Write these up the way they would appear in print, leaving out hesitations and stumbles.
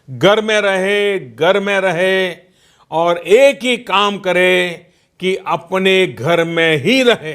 घर में रहे और एक ही काम करे कि अपने घर में ही रहे।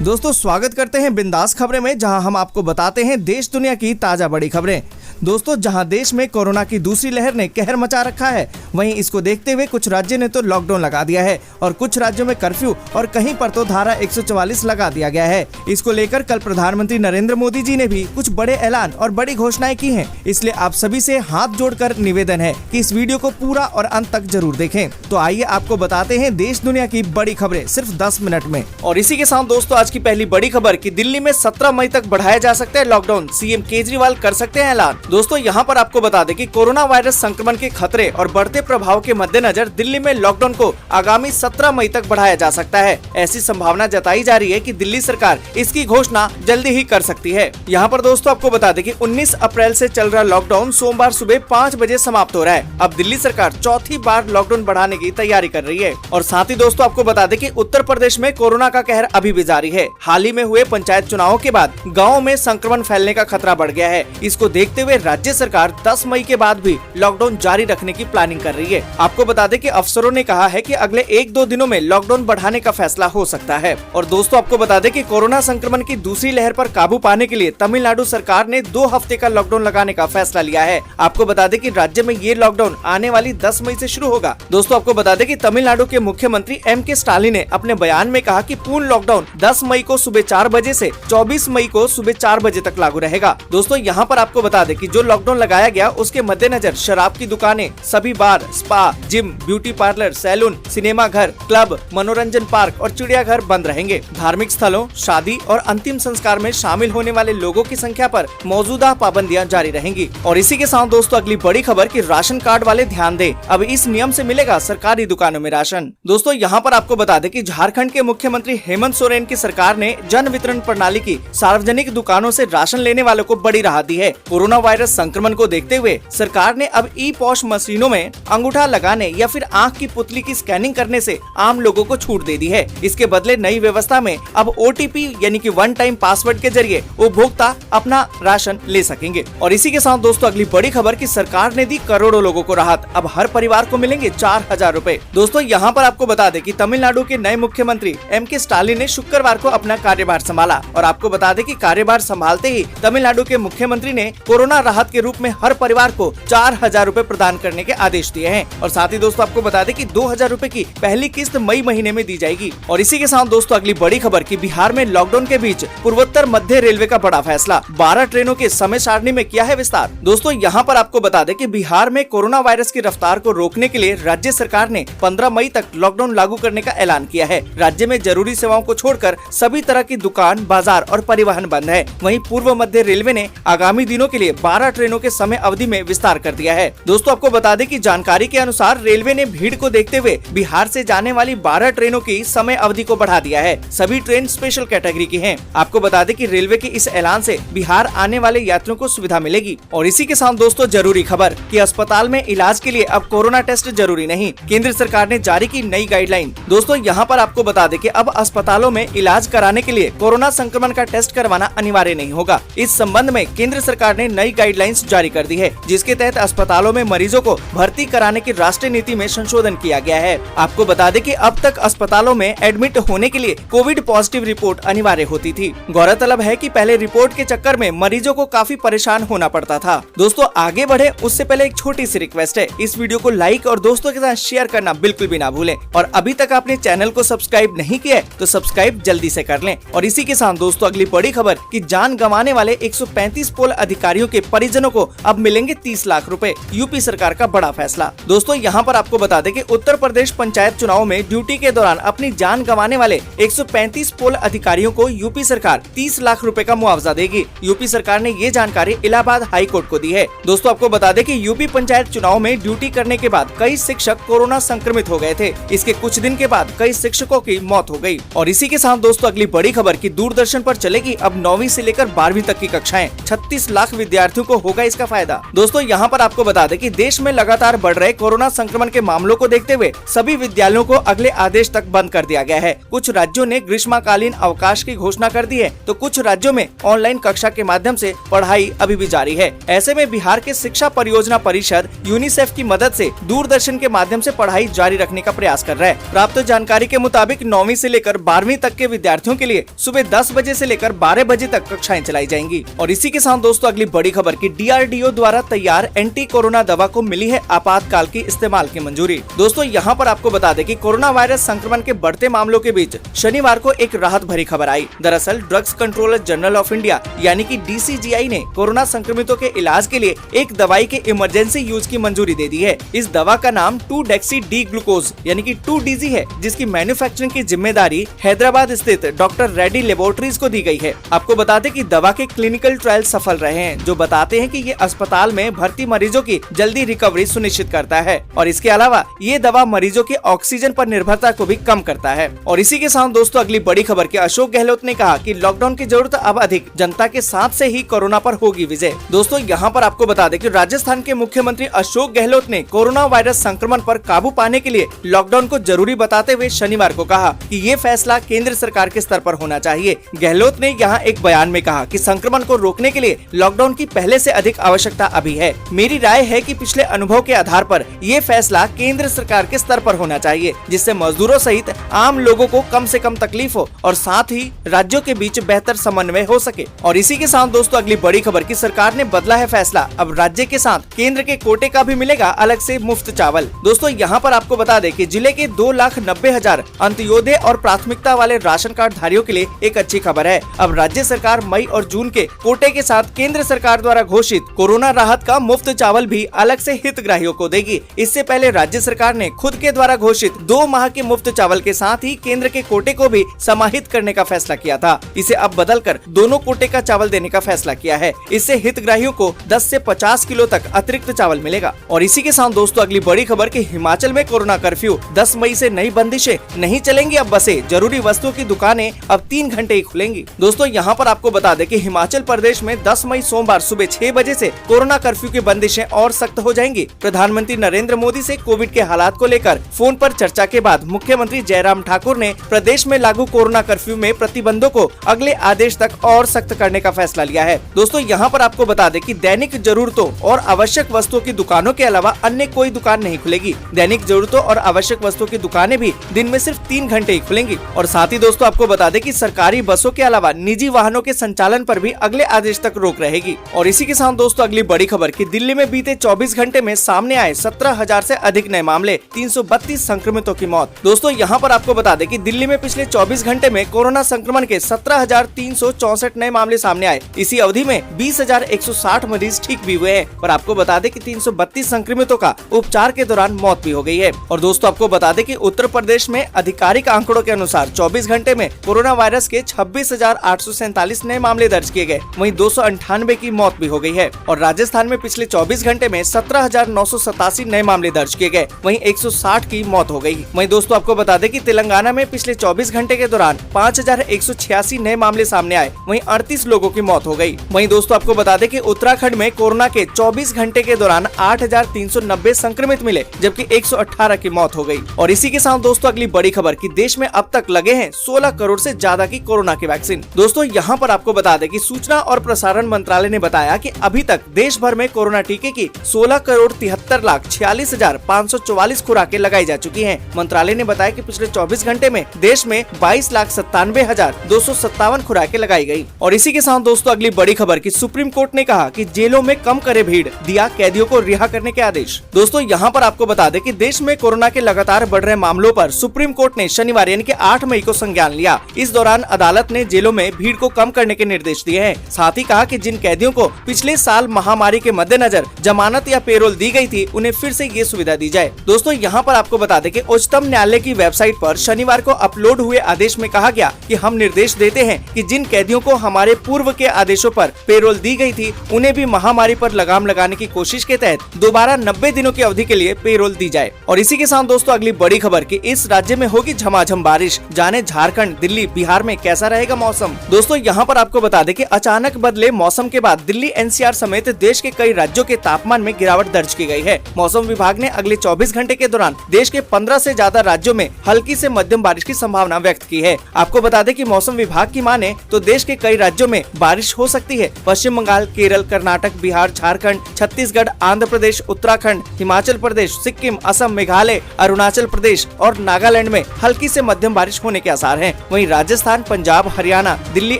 दोस्तों स्वागत करते हैं बिंदास खबरें में, जहां हम आपको बताते हैं देश दुनिया की ताजा बड़ी खबरें। दोस्तों जहां देश में कोरोना की दूसरी लहर ने कहर मचा रखा है, वहीं इसको देखते हुए कुछ राज्यों ने तो लॉकडाउन लगा दिया है और कुछ राज्यों में कर्फ्यू और कहीं पर तो धारा 144 लगा दिया गया है। इसको लेकर कल प्रधानमंत्री नरेंद्र मोदी जी ने भी कुछ बड़े ऐलान और बड़ी घोषणाएं की हैं। इसलिए आप सभी से हाथ जोड़कर निवेदन है कि इस वीडियो को पूरा और अंत तक जरूर देखें। तो आइए आपको बताते हैं देश दुनिया की बड़ी खबरें सिर्फ 10 मिनट में। और इसी के साथ दोस्तों आज की पहली बड़ी खबर कि दिल्ली में 17 मई तक बढ़ाया जा सकता है लॉकडाउन, सीएम केजरीवाल कर सकते हैं ऐलान। दोस्तों यहाँ पर आपको बता दें कि कोरोना वायरस संक्रमण के खतरे और बढ़ते प्रभाव के मद्देनजर दिल्ली में लॉकडाउन को आगामी 17 मई तक बढ़ाया जा सकता है। ऐसी संभावना जताई जा रही है कि दिल्ली सरकार इसकी घोषणा जल्दी ही कर सकती है। यहाँ पर दोस्तों आपको बता दें कि 19 अप्रैल से चल रहा लॉकडाउन सोमवार सुबह 5 बजे समाप्त हो रहा है। अब दिल्ली सरकार चौथी बार लॉकडाउन बढ़ाने की तैयारी कर रही है। और साथ ही दोस्तों आपको बता दें कि उत्तर प्रदेश में कोरोना का कहर अभी भी जारी है। हाल ही में हुए पंचायत चुनावों के बाद गाँव में संक्रमण फैलने का खतरा बढ़ गया है। इसको देखते हुए राज्य सरकार 10 मई के बाद भी लॉकडाउन जारी रखने की प्लानिंग कर रही है। आपको बता दें कि अफसरों ने कहा है कि अगले 1-2 दिनों में लॉकडाउन बढ़ाने का फैसला हो सकता है। और दोस्तों आपको बता दें कि कोरोना संक्रमण की दूसरी लहर पर काबू पाने के लिए तमिलनाडु सरकार ने 2 हफ्ते का लॉकडाउन लगाने का फैसला लिया है। आपको बता दें कि राज्य में ये लॉकडाउन आने वाली 10 मई से शुरू होगा। दोस्तों आपको बता दें कि तमिलनाडु के मुख्यमंत्री M.K. स्टालिन ने अपने बयान में कहा कि पूर्ण लॉकडाउन 10 मई को सुबह 4 बजे से 24 मई को सुबह 4 बजे तक लागू रहेगा। दोस्तों यहाँ पर आपको बता दें कि जो लॉकडाउन लगाया गया उसके मद्देनजर शराब की दुकानें, सभी bar, spa, gym, beauty parlour, salon, cinema घर, क्लब, मनोरंजन पार्क और चिड़ियाघर बंद रहेंगे। धार्मिक स्थलों, शादी और अंतिम संस्कार में शामिल होने वाले लोगों की संख्या पर मौजूदा पाबंदियां जारी रहेंगी। और इसी के साथ दोस्तों अगली बड़ी खबर कि राशन कार्ड वाले ध्यान दें, अब इस नियम से मिलेगा सरकारी दुकानों में राशन। दोस्तों यहाँ पर आपको बता दें कि झारखंड के मुख्यमंत्री हेमंत सोरेन की सरकार ने जन वितरण प्रणाली की सार्वजनिक दुकानों से राशन लेने वालों को बड़ी राहत दी है। कोरोना वायरस संक्रमण को देखते हुए सरकार ने अब ई-पॉस मशीनों में अंगूठा लगाने या फिर आंख की पुतली की स्कैनिंग करने से आम लोगों को छूट दे दी है। इसके बदले नई व्यवस्था में अब OTP यानी कि वन टाइम पासवर्ड के जरिए उपभोक्ता अपना राशन ले सकेंगे। और इसी के साथ दोस्तों अगली बड़ी खबर कि सरकार ने दी करोड़ों लोगों को राहत, अब हर परिवार को मिलेंगे 4,000 रूपए। दोस्तों यहाँ पर आपको बता दें कि तमिलनाडु के नए मुख्यमंत्री M.K. स्टालिन ने शुक्रवार को अपना कार्यभार संभाला। और आपको बता दें कि कार्यभार संभालते ही तमिलनाडु के मुख्यमंत्री ने कोरोना राहत के रूप में हर परिवार को 4,000 रूपए प्रदान करने के आदेश दिए हैं। और साथ ही दोस्तों आपको बता दें कि 2,000 रूपए की पहली किस्त मई महीने में दी जाएगी। और इसी के साथ दोस्तों अगली बड़ी खबर कि बिहार में लॉकडाउन के बीच पूर्वोत्तर मध्य रेलवे का बड़ा फैसला, 12 ट्रेनों के समय सारणी में किया है विस्तार। दोस्तों यहाँ पर आपको बता दें कि बिहार में कोरोना वायरस की रफ्तार को रोकने के लिए राज्य सरकार ने 15 मई तक लॉकडाउन लागू करने का ऐलान किया है। राज्य में जरूरी सेवाओं को छोड़कर सभी तरह की दुकान, बाजार और परिवहन बंद है। वहीं पूर्व मध्य रेलवे ने आगामी दिनों के लिए 12 ट्रेनों के समय अवधि में विस्तार कर दिया है। दोस्तों आपको बता दें कि जानकारी के अनुसार रेलवे ने भीड़ को देखते हुए बिहार से जाने वाली 12 ट्रेनों की समय अवधि को बढ़ा दिया है। सभी ट्रेन स्पेशल कैटेगरी की हैं। आपको बता दें कि रेलवे के इस ऐलान से बिहार आने वाले यात्रियों को सुविधा मिलेगी। और इसी के साथ दोस्तों जरूरी खबर कि अस्पताल में इलाज के लिए अब कोरोना टेस्ट जरूरी नहीं, केंद्र सरकार ने जारी की नई गाइडलाइन। दोस्तों यहाँ पर आपको बता दें कि अब अस्पतालों में इलाज कराने के लिए कोरोना संक्रमण का टेस्ट करवाना अनिवार्य नहीं होगा। इस संबंध में केंद्र सरकार ने नई गाइडलाइंस जारी कर दी है, जिसके तहत अस्पतालों में मरीजों को भर्ती कराने की राष्ट्रीय नीति में संशोधन किया गया है। आपको बता दें कि अब तक अस्पतालों में एडमिट होने के लिए कोविड पॉजिटिव रिपोर्ट अनिवार्य होती थी। गौरतलब है कि पहले रिपोर्ट के चक्कर में मरीजों को काफी परेशान होना पड़ता था। दोस्तों आगे बढ़े उससे पहले एक छोटी सी रिक्वेस्ट है, इस वीडियो को लाइक और दोस्तों के साथ शेयर करना बिल्कुल भी ना भूलें। और अभी तक आपने चैनल को सब्सक्राइब नहीं किया है तो सब्सक्राइब जल्दी से कर लें। और इसी के साथ दोस्तों अगली बड़ी खबर कि जान गंवाने वाले 135 पोल अधिकारियों के परिजनों को अब मिलेंगे 30 लाख रुपए, यूपी सरकार का बड़ा फैसला। दोस्तों यहाँ पर आपको बता दें कि उत्तर प्रदेश पंचायत चुनाव में ड्यूटी के दौरान अपनी जान गंवाने वाले 135 पोल अधिकारियों को यूपी सरकार 30 लाख रुपए का मुआवजा देगी। यूपी सरकार ने ये जानकारी इलाहाबाद हाई कोर्ट को दी है। दोस्तों आपको बता दें कि यूपी पंचायत चुनाव में ड्यूटी करने के बाद कई शिक्षक कोरोना संक्रमित हो गए थे। इसके कुछ दिन के बाद कई शिक्षकों की मौत हो गई। और इसी के साथ दोस्तों अगली बड़ी खबर कि दूरदर्शन पर चलेगी अब 9वीं से लेकर 12वीं तक की कक्षाएं। 36 लाख विद्यार्थियों विद्यार्थियों को होगा इसका फायदा। दोस्तों यहाँ पर आपको बता दें कि देश में लगातार बढ़ रहे कोरोना संक्रमण के मामलों को देखते हुए सभी विद्यालयों को अगले आदेश तक बंद कर दिया गया है। कुछ राज्यों ने ग्रीष्मकालीन अवकाश की घोषणा कर दी है, तो कुछ राज्यों में ऑनलाइन कक्षा के माध्यम से पढ़ाई अभी भी जारी है। ऐसे में बिहार के शिक्षा परियोजना परिषद यूनिसेफ की मदद से दूरदर्शन के माध्यम से पढ़ाई जारी रखने का प्रयास कर रहा है। प्राप्त जानकारी के मुताबिक 9वीं से लेकर 12वीं तक के विद्यार्थियों के लिए सुबह 10 बजे से लेकर 12 बजे तक कक्षाएं चलाई जाएंगी। और इसी के साथ दोस्तों अगली बड़ी खबर की DRDO द्वारा तैयार एंटी कोरोना दवा को मिली है आपातकाल की इस्तेमाल की मंजूरी। दोस्तों यहाँ पर आपको बता दें कि कोरोना वायरस संक्रमण के बढ़ते मामलों के बीच शनिवार को एक राहत भरी खबर आई। दरअसल drugs controller general of India यानी कि DCGI ने कोरोना संक्रमितों के इलाज के लिए एक दवाई के इमरजेंसी यूज की मंजूरी दे दी है। इस दवा का नाम 2-deoxy-D-ग्लूकोज यानी कि 2DG है, जिसकी मैन्युफैक्चरिंग की जिम्मेदारी हैदराबाद स्थित डॉक्टर रेड्डी लेबोरेटरीज को दी गई है। आपको बता दें कि दवा के क्लिनिकल ट्रायल सफल रहे हैं, जो बताते हैं कि ये अस्पताल में भर्ती मरीजों की जल्दी रिकवरी सुनिश्चित करता है और इसके अलावा ये दवा मरीजों के ऑक्सीजन पर निर्भरता को भी कम करता है। और इसी के साथ दोस्तों अगली बड़ी खबर के अशोक गहलोत ने कहा कि लॉकडाउन की जरूरत अब अधिक, जनता के साथ से ही कोरोना पर होगी विजय। दोस्तों यहाँ पर आपको बता दें कि राजस्थान के मुख्यमंत्री अशोक गहलोत ने कोरोना वायरस संक्रमण पर काबू पाने के लिए लॉकडाउन को जरूरी बताते हुए शनिवार को कहा कि ये फैसला केंद्र सरकार के स्तर पर होना चाहिए। गहलोत ने यहाँ एक बयान में कहा कि संक्रमण को रोकने के लिए लॉकडाउन की पहले से अधिक आवश्यकता अभी है। मेरी राय है कि पिछले अनुभव के आधार पर ये फैसला केंद्र सरकार के स्तर पर होना चाहिए, जिससे मजदूरों सहित आम लोगों को कम से कम तकलीफ हो और साथ ही राज्यों के बीच बेहतर समन्वय हो सके। और इसी के साथ दोस्तों अगली बड़ी खबर की सरकार ने बदला है फैसला, अब राज्य के साथ केंद्र के कोटे का भी मिलेगा अलग से मुफ्त चावल। दोस्तों यहाँ पर आपको बता दें कि जिले के 2,90,000 अंत्योदय और प्राथमिकता वाले राशन कार्ड धारियों के लिए एक अच्छी खबर है। अब राज्य सरकार मई और जून के कोटे के साथ केंद्र सरकार द्वारा घोषित कोरोना राहत का मुफ्त चावल भी अलग से हितग्राहियों को देगी। इससे पहले राज्य सरकार ने खुद के द्वारा घोषित 2 माह के मुफ्त चावल के साथ ही केंद्र के कोटे को भी समाहित करने का फैसला किया था। इसे अब बदलकर दोनों कोटे का चावल देने का फैसला किया है। इससे हितग्राहियों को 10 से 50 किलो तक अतिरिक्त चावल मिलेगा। और इसी के साथ दोस्तों अगली बड़ी खबर कि हिमाचल में कोरोना कर्फ्यू, 10 मई से नई बंदिशें, नहीं चलेंगी अब बसें, जरूरी वस्तुओं की दुकानें अब 3 घंटे ही खुलेंगी। दोस्तों यहाँ पर आपको बता दें कि हिमाचल प्रदेश में 10 मई सोमवार सुबह 6 बजे से कोरोना कर्फ्यू की बंदिशें और सख्त हो जाएंगी। प्रधानमंत्री नरेंद्र मोदी से कोविड के हालात को लेकर फोन पर चर्चा के बाद मुख्यमंत्री जयराम ठाकुर ने प्रदेश में लागू कोरोना कर्फ्यू में प्रतिबंधों को अगले आदेश तक और सख्त करने का फैसला लिया है। दोस्तों यहाँ पर आपको बता दें कि दैनिक जरूरतों और आवश्यक वस्तुओं की दुकानों के अलावा अन्य कोई दुकान नहीं खुलेगी। दैनिक जरूरतों और आवश्यक वस्तुओं की दुकानें भी दिन में सिर्फ 3 घंटे ही खुलेंगी। और साथ ही दोस्तों आपको बता दें कि सरकारी बसों के अलावा निजी वाहनों के संचालन पर भी अगले आदेश तक रोक रहेगी। और इसी के साथ दोस्तों अगली बड़ी खबर कि दिल्ली में बीते 24 घंटे में सामने आए 17,000 से अधिक नए मामले, 332 संक्रमितों की मौत। दोस्तों यहाँ पर आपको बता दें कि दिल्ली में पिछले 24 घंटे में कोरोना संक्रमण के 17,364 नए मामले सामने आए। इसी अवधि में 20,160 मरीज ठीक भी हुए हैं। और आपको बता दें कि 332 संक्रमितों का उपचार के दौरान मौत भी हो गई है। और दोस्तों आपको बता दें कि उत्तर प्रदेश में आधिकारिक आंकड़ों के अनुसार 24 घंटे में कोरोना वायरस के 26,847 नए मामले दर्ज किए गए, वहीं 298 की मौत भी हो गई है। और राजस्थान में पिछले 24 घंटे में 17,987 नए मामले दर्ज किए गए, वहीं 160 की मौत हो गई। वहीं दोस्तों आपको बता दें कि तेलंगाना में पिछले 24 घंटे के दौरान 5,186 नए मामले सामने आए, वहीं 38 लोगों की मौत हो गई। वहीं दोस्तों आपको बता दें कि उत्तराखंड में कोरोना के 24 घंटे के दौरान 8,390 संक्रमित मिले, जबकि 118 की मौत हो गई। और इसी के साथ दोस्तों अगली बड़ी खबर कि देश में अब तक लगे हैं 16 करोड़ से ज्यादा की कोरोना की वैक्सीन। दोस्तों यहाँ पर आपको बता दें कि सूचना और प्रसारण मंत्रालय ने बताया कि अभी तक देश भर में कोरोना टीके की 16,73,46,544 खुराकें लगाई जा चुकी हैं। मंत्रालय ने बताया कि पिछले 24 घंटे में देश में 22,97,257 खुराकें लगाई गई। और इसी के साथ दोस्तों अगली बड़ी खबर कि सुप्रीम कोर्ट ने कहा कि जेलों में कम करे भीड़, दिया कैदियों को रिहा करने के आदेश। दोस्तों यहाँ पर आपको बता दें कि देश में कोरोना के लगातार बढ़ रहे मामलों पर सुप्रीम कोर्ट ने शनिवार यानी कि 8 मई को संज्ञान लिया। इस दौरान अदालत ने जेलों में भीड़ को कम करने के निर्देश दिए हैं। साथ ही कहा कि जिन कैदियों को पिछले साल महामारी के मद्देनजर जमानत या पेरोल दी गई थी, उन्हें फिर से ये सुविधा दी जाए। दोस्तों यहाँ पर आपको बता दें कि उच्चतम न्यायालय की वेबसाइट पर शनिवार को अपलोड हुए आदेश में कहा गया कि हम निर्देश देते हैं कि जिन कैदियों को हमारे पूर्व के आदेशों पर पेरोल दी गई थी, उन्हें भी महामारी पर लगाम लगाने की कोशिश के तहत दोबारा 90 दिनों की अवधि के लिए पेरोल दी जाए। और इसी के साथ दोस्तों अगली बड़ी खबर कि इस राज्य में होगी झमाझम बारिश, जाने झारखंड, दिल्ली, बिहार में कैसा रहेगा मौसम। दोस्तों यहाँ पर आपको बता दें कि अचानक बदले मौसम के बाद दिल्ली एनसीआर समेत देश के कई राज्यों के तापमान में गिरावट दर्ज की गई है। मौसम विभाग ने अगले 24 घंटे के दौरान देश के 15 से ज्यादा राज्यों में हल्की से मध्यम बारिश की संभावना व्यक्त की है। आपको बता दें कि मौसम विभाग की माने तो देश के कई राज्यों में बारिश हो सकती है। पश्चिम बंगाल, केरल, कर्नाटक, बिहार, झारखंड, छत्तीसगढ़, आंध्र प्रदेश, उत्तराखंड, हिमाचल प्रदेश, सिक्किम, असम, मेघालय, अरुणाचल प्रदेश और नागालैंड में हल्की से मध्यम बारिश होने के आसार हैं। वहीं राजस्थान, पंजाब, हरियाणा, दिल्ली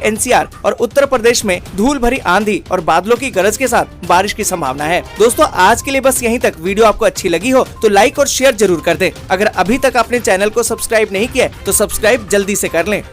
एनसीआर और उत्तर प्रदेश में धूल भरी आंधी और बादलों की गरज के साथ बारिश की संभावना है। दोस्तों, आज के लिए बस यहीं तक। वीडियो आपको अच्छी लगी हो तो लाइक और शेयर जरूर कर दें। अगर अभी तक आपने चैनल को सब्सक्राइब नहीं किया तो सब्सक्राइब जल्दी से कर लें।